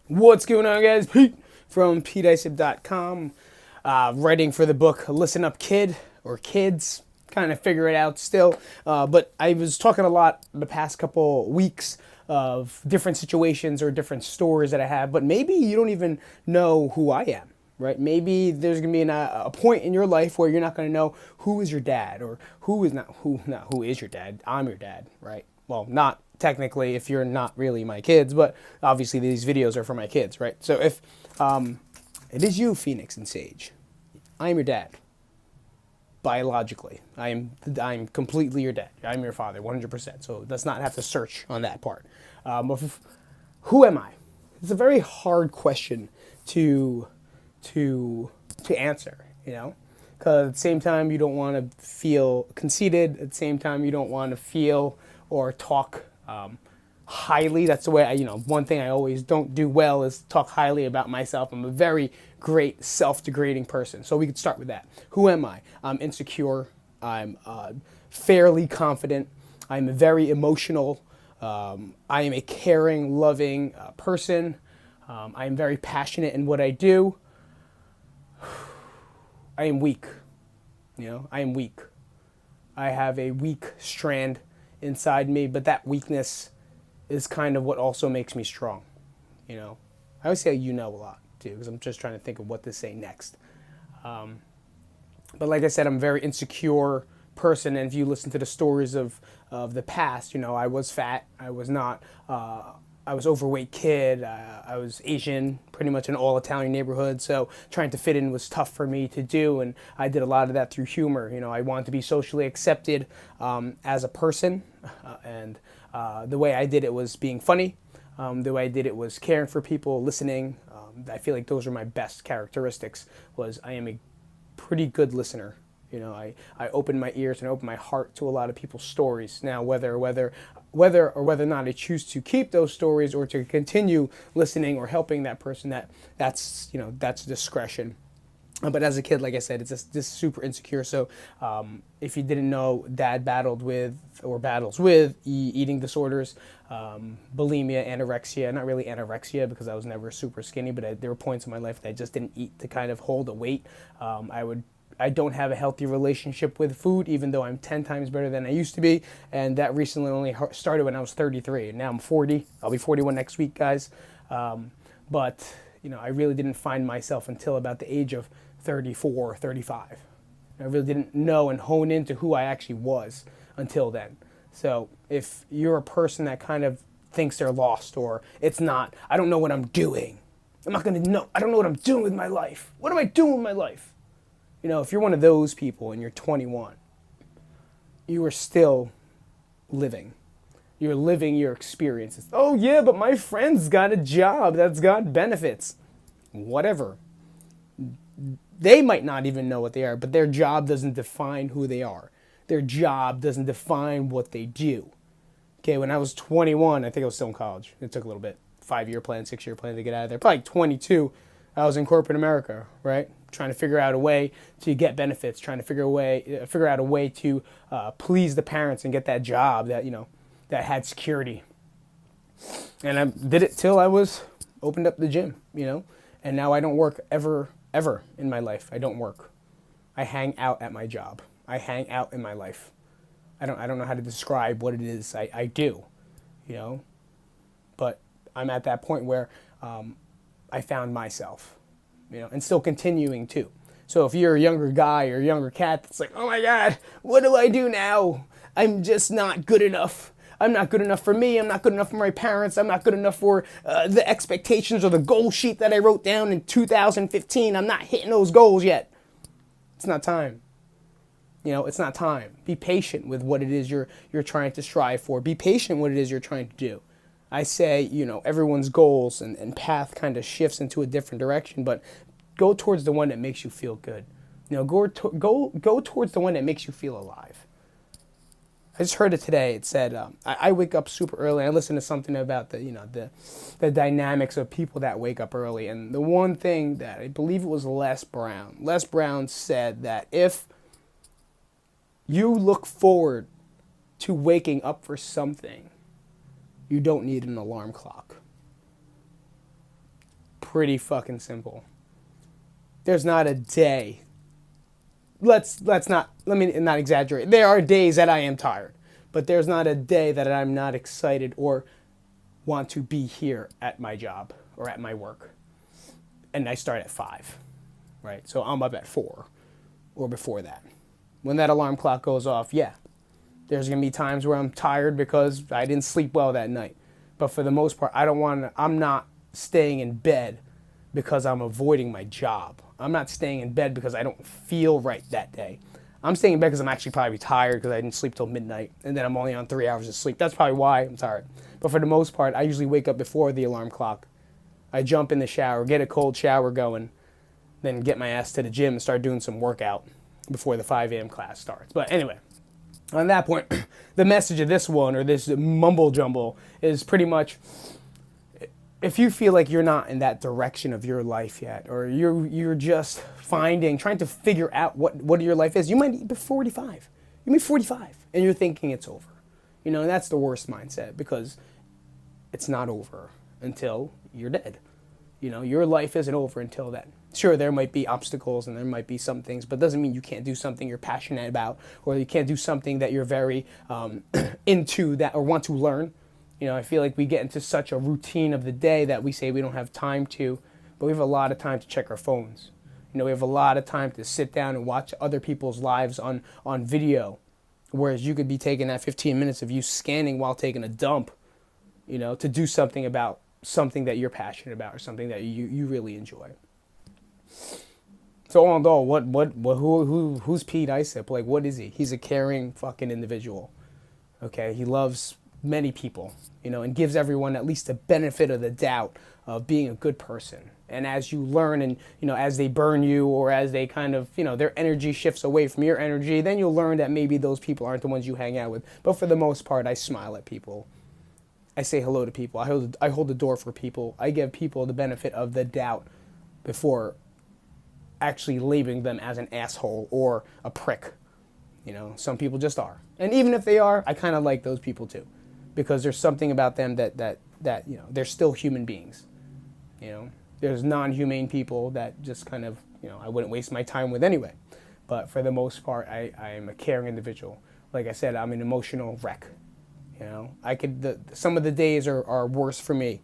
What's going on, guys? Pete from PeteIsip.com. Writing for the book Listen Up Kid, or Kids. Kind of figure it out still. But I was talking a lot the past couple weeks of different situations or different stories that I have, but maybe you don't even know who I am, right? Maybe there's going to be a point in your life where you're not going to know who is your dad, or who is your dad. I'm your dad, right? Well, not technically if you're not really my kids, but obviously these videos are for my kids, right? So if it is you, Phoenix and Sage, I am your dad. Biologically, I'm completely your dad. I'm your father, 100%. So let's not have to search on that part. Who am I? It's a very hard question to answer, you know, because at the same time you don't want to feel conceited. At the same time you don't want to feel or talk highly. That's the way one thing I always don't do well is talk highly about myself. I'm a very great self-degrading person. So we could start with that. Who am I? I'm insecure. I'm fairly confident. I'm very emotional. I am a caring, loving person. I am very passionate in what I do. I am weak. I am weak. I have a weak strand inside me, but that weakness is kind of what also makes me strong. I always say a lot too, because I'm just trying to think of what to say next. But like I said, I'm a very insecure person, and if you listen to the stories of the past, I was fat, I was not, I was overweight kid, I was Asian, pretty much in all Italian neighborhoods, so trying to fit in was tough for me to do, and I did a lot of that through humor. I wanted to be socially accepted as a person, and the way I did it was being funny. The way I did it was caring for people, listening. I feel like those are my best characteristics. Was I am a pretty good listener. I open my ears and open my heart to a lot of people's stories. Now, whether or not I choose to keep those stories or to continue listening or helping that person, that's discretion. But as a kid, like I said, it's just super insecure. So if you didn't know, Dad battles with eating disorders, bulimia, anorexia. Not really anorexia because I was never super skinny, but there were points in my life that I just didn't eat to kind of hold a weight. I don't have a healthy relationship with food, even though I'm 10 times better than I used to be. And that recently only started when I was 33. And now I'm 40. I'll be 41 next week, guys. But I really didn't find myself until about the age of 34, 35. I really didn't know and hone into who I actually was until then. So if you're a person that kind of thinks they're lost, or it's not, I don't know what I'm doing. I'm not going to know. I don't know what I'm doing with my life. What am I doing with my life? If you're one of those people and you're 21, you are still living. You're living your experiences. Oh yeah, but my friend's got a job that's got benefits. Whatever. They might not even know what they are, but their job doesn't define who they are. Their job doesn't define what they do. Okay, when I was 21, I think I was still in college. It took a little bit. 5-year plan, 6-year plan to get out of there. Probably 22, I was in corporate America, right? Trying to figure out a way to get benefits, trying to figure out a way to please the parents and get that job that, that had security. And I did it till I opened up the gym, and now I don't work ever in my life. I don't work. I hang out at my job. I hang out in my life. I don't know how to describe what it is I do, but I'm at that point where I found myself, and still continuing to. So if you're a younger guy or a younger cat that's like, oh my God, what do I do now? I'm just not good enough. I'm not good enough for me. I'm not good enough for my parents. I'm not good enough for the expectations or the goal sheet that I wrote down in 2015. I'm not hitting those goals yet. It's not time. It's not time. Be patient with what it is you're trying to strive for. Be patient with what it is you're trying to do. I say, everyone's goals and path kind of shifts into a different direction, but go towards the one that makes you feel good. Go towards the one that makes you feel alive. I just heard it today. It said, I wake up super early. I listen to something about the dynamics of people that wake up early. And the one thing that I believe it was Les Brown said that if you look forward to waking up for something, you don't need an alarm clock. pretty fucking simple. There's not a day. Let me not exaggerate. There are days that I am tired, but there's not a day that I'm not excited or want to be here at my job or at my work. And I start at 5, right? So I'm up at 4 or before that. When that alarm clock goes off, yeah, there's going to be times where I'm tired because I didn't sleep well that night. But for the most part, I'm not staying in bed because I'm avoiding my job. I'm not staying in bed because I don't feel right that day. I'm staying in bed because I'm actually probably tired because I didn't sleep till midnight and then I'm only on 3 hours of sleep. That's probably why I'm tired. But for the most part, I usually wake up before the alarm clock. I jump in the shower, get a cold shower going, then get my ass to the gym and start doing some workout before the 5 a.m. class starts. But anyway, on that point, the message of this one, or this mumble jumble, is pretty much, if you feel like you're not in that direction of your life yet, or you're just trying to figure out what your life is, you might be 45. You might be 45, and you're thinking it's over. You know, and that's the worst mindset, because it's not over until you're dead. You know, your life isn't over until then. Sure, there might be obstacles and there might be some things, but it doesn't mean you can't do something you're passionate about, or you can't do something that you're very into that or want to learn. You know, I feel like we get into such a routine of the day that we say we don't have time to, but we have a lot of time to check our phones. You know, we have a lot of time to sit down and watch other people's lives on video, whereas you could be taking that 15 minutes of you scanning while taking a dump, you know, to do something about something that you're passionate about or something that you really enjoy. So all in all, who's Pete Isip? Like, what is he? He's a caring fucking individual. Okay, he loves many people, you know, and gives everyone at least the benefit of the doubt of being a good person. And as you learn and, you know, as they burn you or as they kind of, you know, their energy shifts away from your energy, then you'll learn that maybe those people aren't the ones you hang out with. But for the most part, I smile at people. I say hello to people. I hold the door for people. I give people the benefit of the doubt before actually labeling them as an asshole or a prick. You know, some people just are. And even if they are, I kind of like those people too, because there's something about them that you know, they're still human beings. You know, there's non-humane people that just kind of, you know, I wouldn't waste my time with anyway. But for the most part, I am a caring individual. Like I said, I'm an emotional wreck. You know, some of the days are worse for me.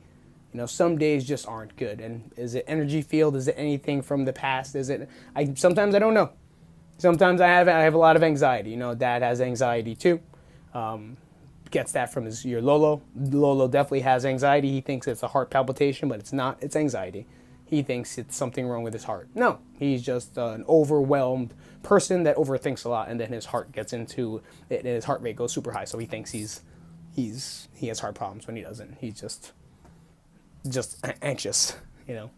You know, some days just aren't good. And is it energy field? Is it anything from the past? Sometimes I don't know. Sometimes I have a lot of anxiety. You know, Dad has anxiety too. Gets that from your Lolo. Lolo definitely has anxiety. He thinks it's a heart palpitation, but it's not. It's anxiety. He thinks it's something wrong with his heart. No, he's just an overwhelmed person that overthinks a lot, and then his heart gets into it, and his heart rate goes super high. So he thinks he has heart problems when he doesn't. He's just anxious, you know.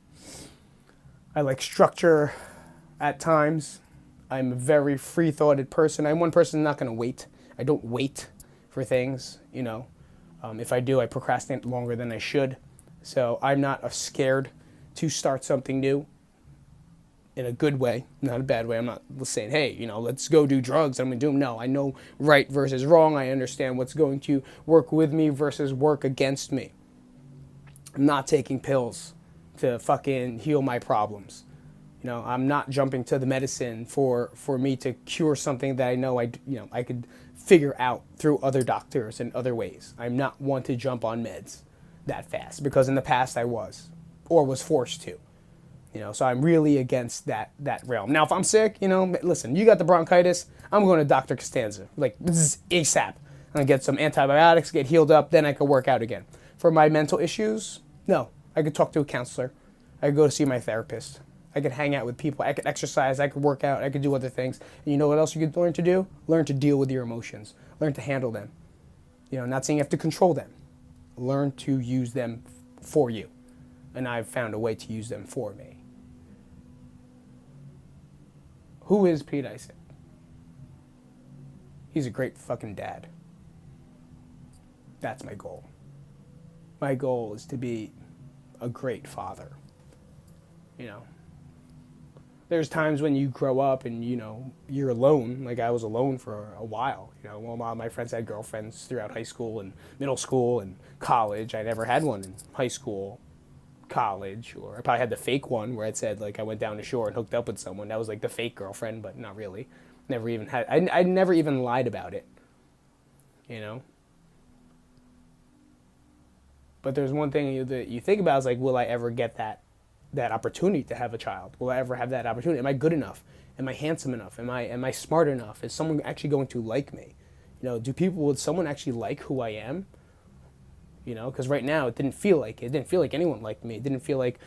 I like structure at times. I'm a very free-thoughted person. I'm one person not going to wait. I don't wait for things, you know. If I do, I procrastinate longer than I should. So I'm not scared to start something new in a good way, not a bad way. I'm not saying, hey, you know, let's go do drugs. I'm going to do them. No, I know right versus wrong. I understand what's going to work with me versus work against me. I'm not taking pills to fucking heal my problems. You know, I'm not jumping to the medicine for me to cure something that I know I could figure out through other doctors and other ways. I'm not one to jump on meds that fast, because in the past I was, or was forced to. You know, so I'm really against that realm. Now, if I'm sick, you know, listen, you got the bronchitis, I'm going to Dr. Costanza. Like, this is ASAP. I'm going to get some antibiotics, get healed up, then I can work out again. For my mental issues, no. I could talk to a counselor. I could go to see my therapist. I could hang out with people. I could exercise. I could work out. I could do other things. And you know what else you could learn to do? Learn to deal with your emotions. Learn to handle them. You know, not saying you have to control them. Learn to use them for you. And I've found a way to use them for me. Who is Pete Isip? He's a great fucking dad. That's my goal. My goal is to be a great father. You know, there's times when you grow up and, you know, you're alone. Like, I was alone for a while. You know, while my friends had girlfriends throughout high school and middle school and college, I never had one in high school, college, or I probably had the fake one where it said like I went down the shore and hooked up with someone. That was like the fake girlfriend, but not really. Never even had. I never even lied about it. You know. But there's one thing that you think about is like, will I ever get that opportunity to have a child? Will I ever have that opportunity? Am I good enough? Am I handsome enough? Am I smart enough? Is someone actually going to like me? You know, would someone actually like who I am? You know, because right now it didn't feel like it. It didn't feel like anyone liked me. It didn't feel like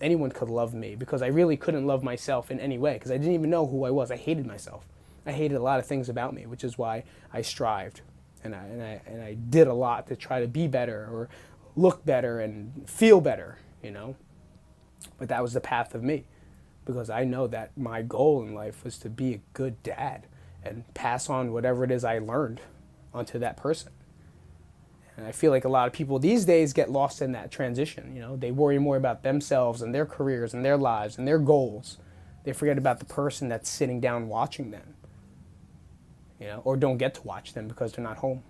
anyone could love me, because I really couldn't love myself in any way, because I didn't even know who I was. I hated myself. I hated a lot of things about me, which is why I strived, and I did a lot to try to be better or look better and feel better. You know, but that was the path of me, because I know that my goal in life was to be a good dad and pass on whatever it is I learned onto that person. And I feel like a lot of people these days get lost in that transition. You know, they worry more about themselves and their careers and their lives and their goals. They forget about the person that's sitting down watching them. You know, or don't get to watch them because they're not home,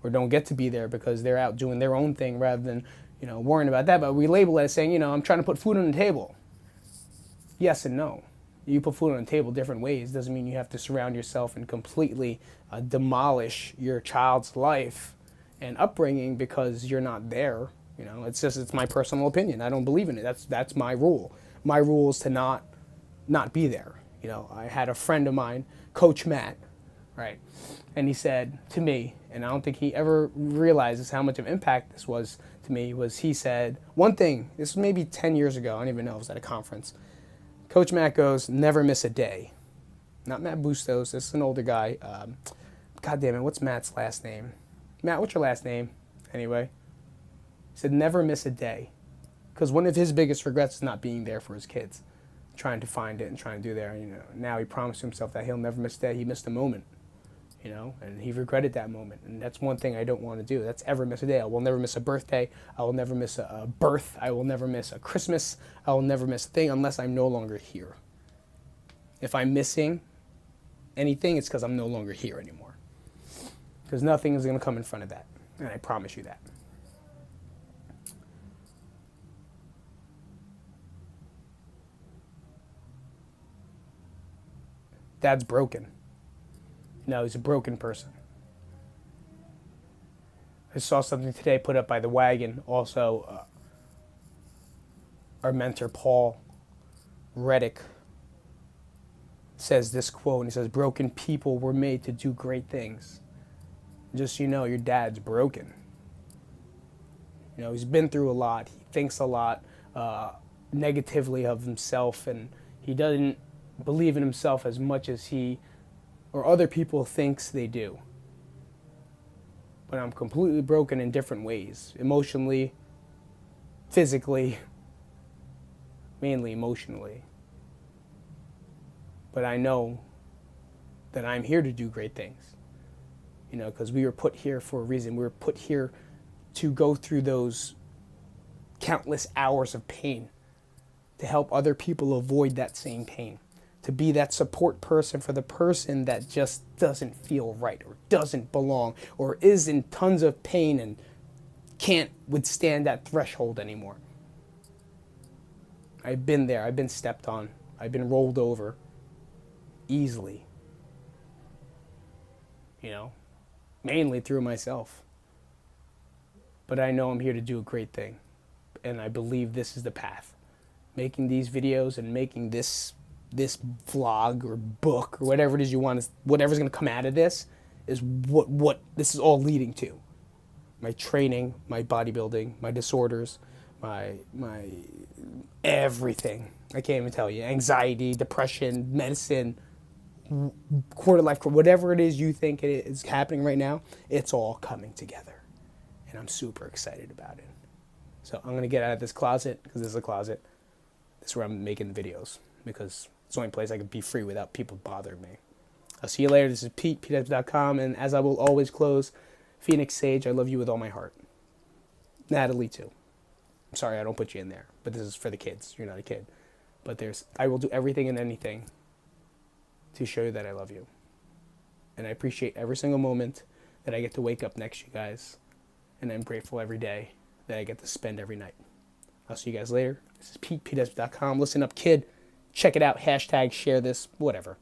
or don't get to be there because they're out doing their own thing rather than, you know, worrying about that. But we label it as saying, you know, I'm trying to put food on the table. Yes and no. You put food on the table different ways. Doesn't mean you have to surround yourself and completely demolish your child's life and upbringing because you're not there. You know, it's my personal opinion. I don't believe in it. That's my rule. My rule is to not be there. You know, I had a friend of mine, Coach Matt, right? And he said to me, and I don't think he ever realizes how much of impact this was to me, was he said one thing, this was maybe 10 years ago, I don't even know, it was at a conference. Coach Matt goes, never miss a day. Not Matt Bustos, this is an older guy. God damn it, what's Matt's last name? Matt, what's your last name? Anyway, he said never miss a day. Because one of his biggest regrets is not being there for his kids, trying to find it and trying to do there. You know, now he promised himself that he'll never miss a day. He missed a moment, you know, and he regretted that moment. And that's one thing I don't want to do. That's ever miss a day. I will never miss a birthday. I will never miss a birth. I will never miss a Christmas. I will never miss a thing unless I'm no longer here. If I'm missing anything, it's because I'm no longer here anymore. Because nothing is going to come in front of that. And I promise you that. Dad's broken. No, he's a broken person. I saw something today put up by The Wagon. Also, our mentor, Paul Reddick, says this quote, and he says, broken people were made to do great things. Just so you know, your dad's broken. You know, he's been through a lot. He thinks a lot negatively of himself, and he doesn't believe in himself as much as he or other people thinks they do. But I'm completely broken in different ways. Emotionally, physically, mainly emotionally. But I know that I'm here to do great things. You know, because we were put here for a reason. We were put here to go through those countless hours of pain to help other people avoid that same pain. To be that support person for the person that just doesn't feel right or doesn't belong or is in tons of pain and can't withstand that threshold anymore. I've been there. I've been stepped on. I've been rolled over easily. You know, mainly through myself. But I know I'm here to do a great thing. And I believe this is the path. Making these videos and making this vlog or book or whatever it is you want, whatever's going to come out of this is what this is all leading to. My training, my bodybuilding, my disorders, my everything. I can't even tell you. Anxiety, depression, medicine, quarter life, whatever it is you think it is happening right now, it's all coming together. And I'm super excited about it. So I'm going to get out of this closet, because this is a closet. This is where I'm making videos, because it's the only place I can be free without people bothering me. I'll see you later. This is Pete, PeteEbbs.com, and as I will always close, Phoenix Sage, I love you with all my heart. Natalie, too. I'm sorry I don't put you in there, but this is for the kids. You're not a kid. But I will do everything and anything to show you that I love you. And I appreciate every single moment that I get to wake up next to you guys. And I'm grateful every day that I get to spend every night. I'll see you guys later. This is Pete, PeteEsp.com. Listen up, kid. Check it out. Hashtag share this, whatever.